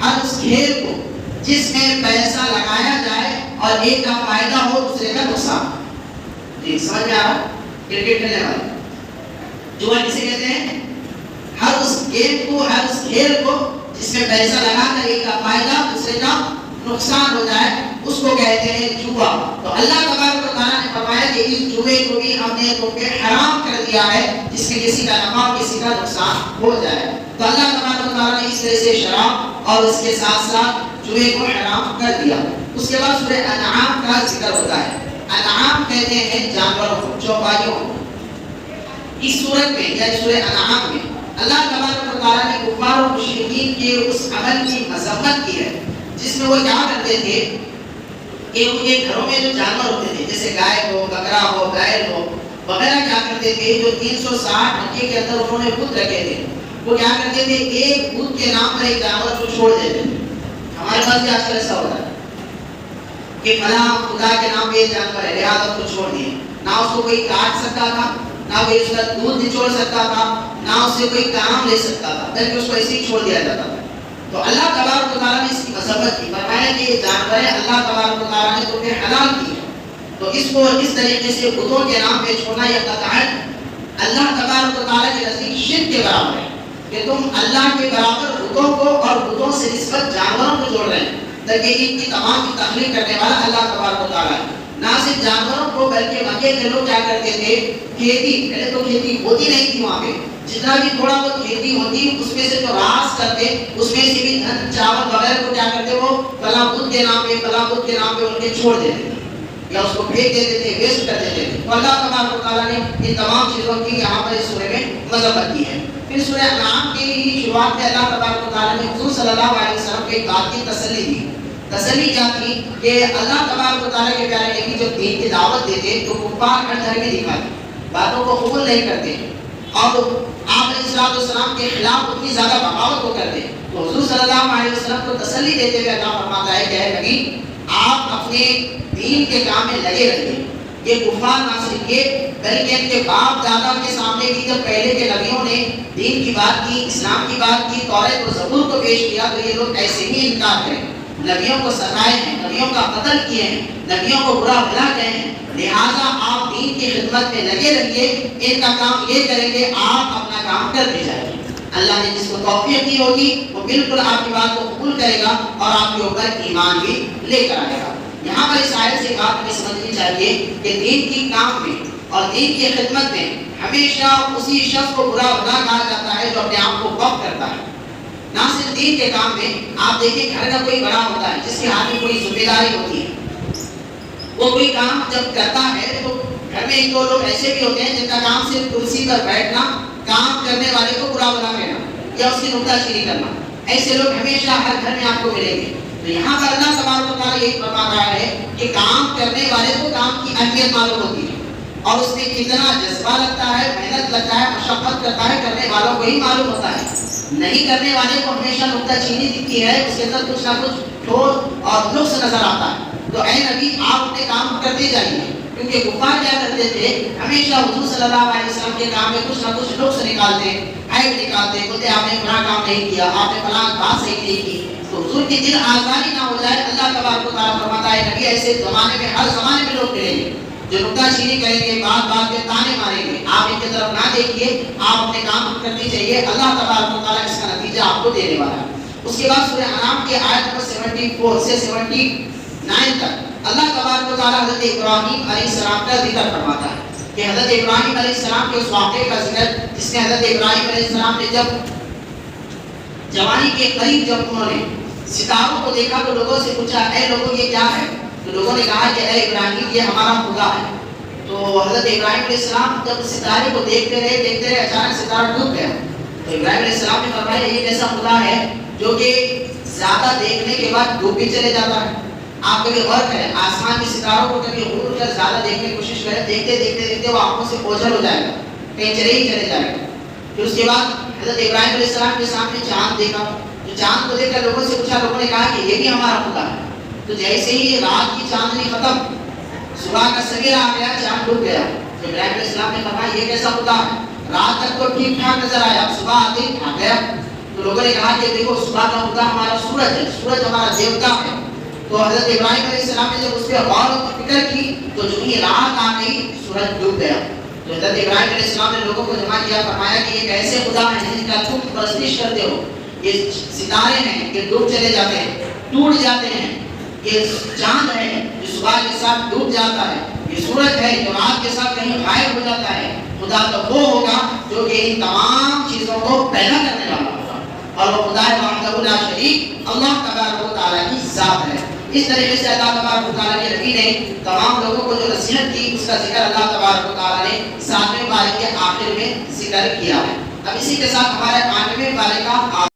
ہر اس کھیل کو جس میں پیسہ لگایا جائے اور ایک کا فائدہ ہو دوسرے کا نقصان. جی سمجھ میں آ رہا؟ کرکٹ کھیلنے والے جوا کسے کہتے ہیں؟ ہر اس گیم کو، ہر اس کھیل کو جس میں پیسہ لگا کر ایک کا فائدہ دوسرے کا نقصان ہو جائے اس کو کہتے ہیں جوا. تو اللہ تبارک و تعالیٰ نے فرمایا کہ اس جوے کو بھی ہم نے تم پہ حرام کر دیا ہے جس میں کسی کا نفع اور کسی کا نقصان ہو جائے. تو اللہ تبارک و تعالیٰ نے اس طرح سے شراب اور اس کے ساتھ ساتھ جوے کو حرام کر دیا. اس کے بعد سورہ انعام کا ذکر ہوتا ہے. انعام کہتے ہیں جانوروں کو، چوپائیوں. اس سورت میں یا سورہ انعام میں اللہ تبارک و تعالیٰ نے کفار و مشرکین کے اس عمل کی مذمت کی ہے جس میں وہ کیا کرتے تھے کہ ان کے گھروں میں جو جانور ہوتے تھے جیسے گائے ہو، بکرا ہو، بیل ہو وغیرہ، کیا کرتے تھے جو 360 مکے کے اندر انہوں نے بت رکھے تھے وہ کیا کرتے تھے ایک بت کے نام پر ایک جانور کو چھوڑ دیتے تھے. ہمارے پاس بھی آج کل ایسا ہوتا ہے کہ فلاں خدا کے نام پہ یہ جانور ہے لہٰذا اس کو چھوڑ دیے. نہ اس کو کوئی کاٹ سکتا تھا، نہ کوئی اس کا دودھ نچوڑ سکتا تھا، نہ اس سے کوئی کام لے سکتا تھا، بلکہ اس کو ایسے ہی چھوڑ دیا جاتا تھا. تو اللہ تبارک و تعالیٰ نے اس کی مذمت کی، فرمایا کہ یہ جانور اللہ تبارک و تعالیٰ نے تمہیں حلال کی ہے. تو اس کو اس طریقے سے بتوں کے نام پہ چھوڑنا یہ قطعاً اللہ تبارک و تعالیٰ کے نزدیک شرک کے برابر ہے کہ تم اللہ کے برابر بتوں کو اور بتوں سے نسبت جانوروں کو جوڑ رہے ہیں، تاکہ ان کی تمام کی تخلیق کرنے والا اللہ تبارک و تعالیٰ ہے. نہ صرف جانوروں کو بلکہ مکے کے لوگ کیا کرتے تھے کھیتی، پہلے تو کھیتی ہوتی نہیں تھی وہاں پہ، جتنا بھی تھوڑا بہت کھیتی ہوتی اس میں سے جو راس کرتے اس میں سے بھی دھن چاول وغیرہ کو کیا کرتے وہ فلاں بت کے نام پہ فلاں بت کے نام پہ ان کے چھوڑ دیتے تھے یا اس کو پھینک دیتے تھے، ویسٹ کر دیتے تھے. تو اللہ تبارک و تعالیٰ نے ان تمام چیزوں کی یہاں پر اس سورہ میں مذمت کی ہے. پھر سورہ انعام کی ہی شروعات میں اللہ تبارک و تعالیٰ نے حضور صلی اللہ علیہ وسلم کو ایک بات کی تسلی دی. تسلی کیا تھی کہ اللہ تبارک و تعالیٰ کے پیارے نبی جب دین کی دعوت دیتے تو کفار ہر طرح کی دکھاتے، باتوں کو قبول نہیں کرتے اور آپ علیہ السلام کے خلاف اتنی زیادہ بغاوت کو کرتے. تو حضور صلی اللہ علیہ وسلم کو تسلی دیتے ہوئے اللہ فرماتا ہے کہ اے نبی آپ اپنے دین کے کام میں لگے رہیے. یہ کفار نہ صرف یہ بلکہ ان کے باپ دادا کے سامنے بھی جب پہلے کے نبیوں نے دین کی بات کی، اسلام کی بات کی، توریت و زبور کو پیش کیا تو یہ لوگ ایسے ہی انکار کریں، نبیوں کو ستائے ہیں، نبیوں کا قتل کیے ہیں، نبیوں کو برا بھلا کہے ہیں. لہٰذا آپ دین کی خدمت میں لگے رہیے، ان کا کام یہ کریں گے آپ اپنا کام کرتے جائیں. اللہ نے جس کو توفیق دی ہوگی وہ بالکل آپ کی بات کو قبول کرے گا اور آپ کے اوپر ایمان بھی لے کر آئے گا. یہاں پر اس آیت سے بات ہمیں سمجھنی چاہیے کہ دین کی کام میں اور دین کی خدمت میں ہمیشہ اسی شخص کو برا بھلا کہا جاتا ہے جو اپنے آپ کو وقف کرتا ہے. نہ صرف دین کے کام میں، آپ دیکھیں گھر کا کوئی بڑا ہوتا ہے جس کے ہاتھ میں کوئی ذمہ داری ہوتی ہے، وہ کوئی کام جب کرتا ہے تو گھر میں ایک دو لوگ ایسے بھی ہوتے ہیں جن کا کام صرف کرسی پر بیٹھنا، کام کرنے والے کو برا بھلا کہنا یا اس کی نکتہ چینی کرنا. ایسے لوگ ہمیشہ ہر گھر میں آپ کو ملیں گے. تو یہاں پر اللہ تبارک و تعالیٰ یہی فرما رہا ہے کہ کام کرنے والے کو کام کی اہمیت معلوم ہوتی ہے اور اس میں کتنا جذبہ لگتا ہے، محنت لگتا ہے، مشقت کرتا ہے، کرنے والوں کو ہی معلوم ہوتا ہے. نہیں کرنے والے کو ہمیشہ نکتہ چینی دکھتی ہے، اس کے اندر کچھ نہ کچھ ٹھوس اور نقص نظر آتا ہے. تو اے نبی آپ اپنے کام کرتے جائیے، کیونکہ کفار کیا کرتے تھے ہمیشہ حضور صلی اللہ علیہ وسلم کے کام میں کچھ نہ کچھ نقص نکالتے، عیب نکالتے، بولتے آپ نے فلاں کام نہیں کیا، آپ نے فلاں بات صحیح نہیں کی. تو حضور کی دل آزاری نہ ہو جائے، اللہ تبارک و تعالیٰ فرماتا ہے نبی ایسے زمانے میں ہر زمانے میں لوگ ملیں گے جو نکتہ چینی کریں گے، بات بات پہ تانے ماریں گے. آپ ان کی طرف نہ دیکھیے، آپ اپنے کام کرتے چاہیے، اللہ تبارک و تعالیٰ اس کا نتیجہ آپ کو دینے والا ہے. اس کے بعد سورہ انعام کی آیت نمبر 74 سے 79 تک اللہ تبارک و تعالیٰ حضرت ابراہیم علیہ السلام کا ذکر فرماتا ہے کہ حضرت ابراہیم علیہ السلام کے اس واقعے کا ذکر جس میں حضرت ابراہیم علیہ السلام نے جب جوانی کے قریب جب انہوں نے ستاروں کو دیکھا تو لوگوں سے پوچھا اے لوگوں یہ کیا ہے؟ تو لوگوں نے کہا کہ اے ابراہیم یہ ہمارا خدا ہے. تو حضرت ابراہیم علیہ السلام جب ستارے کو دیکھتے رہے اچانک ستارہ ڈوب گیا. تو ابراہیم علیہ السلام نے فرمایا یہ ایسا خدا ہے جو کہ زیادہ دیکھنے کے بعد ڈوب بھی چلے جاتا ہے. آپ کبھی غور کریں آسمان کے ستاروں کو کبھی غور کر زیادہ دیکھنے کی کوشش کریں، دیکھتے دیکھتے دیکھتے وہ آنکھوں سے اوجھل ہو جائے گا، کہیں چلے ہی چلے جائے گا. پھر اس کے بعد حضرت ابراہیم علیہ السلام کے سامنے چاند دیکھا، جو چاند کو دیکھ کر لوگوں سے پوچھا، لوگوں نے کہا کہ یہ بھی ہمارا خدا ہے. تو جیسے ہی رات کی چاندنی ختم، صبح کا سویرا آ گیا، چاند ڈوب گیا. تو ابراہیم علیہ السلام نے فرمایا یہ کیسا خدا ہے؟ رات تک تو ٹھیک ٹھاک نظر آیا، صبح آتے ہی آ گیا. تو لوگوں نے کہا کہ دیکھو صبح کا خدا ہمارا سورج ہے، سورج ہمارا دیوتا ہے. تو حضرت ابراہیم علیہ السلام نے جب اس پہ غور و فکر کی تو جو ہی رات آ گئی سورج ڈوب گیا. تو حضرت ابراہیم علیہ السلام نے لوگوں کو جمع کیا، فرمایا کہ یہ ایسے خدا ہیں جن کا تم پرستش کرتے ہو. یہ ستارے ہیں کہ ڈوب چلے جاتے ہیں، ٹوٹ جاتے ہیں. یہ چاند ہے جو صبح کے ساتھ ڈوب جاتا ہے. یہ سورج ہے جو رات کے ساتھ کہیں غائب ہو جاتا ہے. خدا تو وہ ہوگا جو کہ ان تمام چیزوں کو پیدا کرنے والا ہوگا، اور وہ خدا وحدہ لا شریک اللہ تبارک و تعالیٰ کی ذات ہے. اس طریقے سے اللہ تبارک و تعالیٰ کے نبی نے تمام لوگوں کو جو نصیحت کی اس کا ذکر اللہ تبارک و تعالیٰ نے 7ویں پارے کے آخر میں ذکر کیا ہے. اب اسی کے ساتھ ہمارے 8ویں پارے کا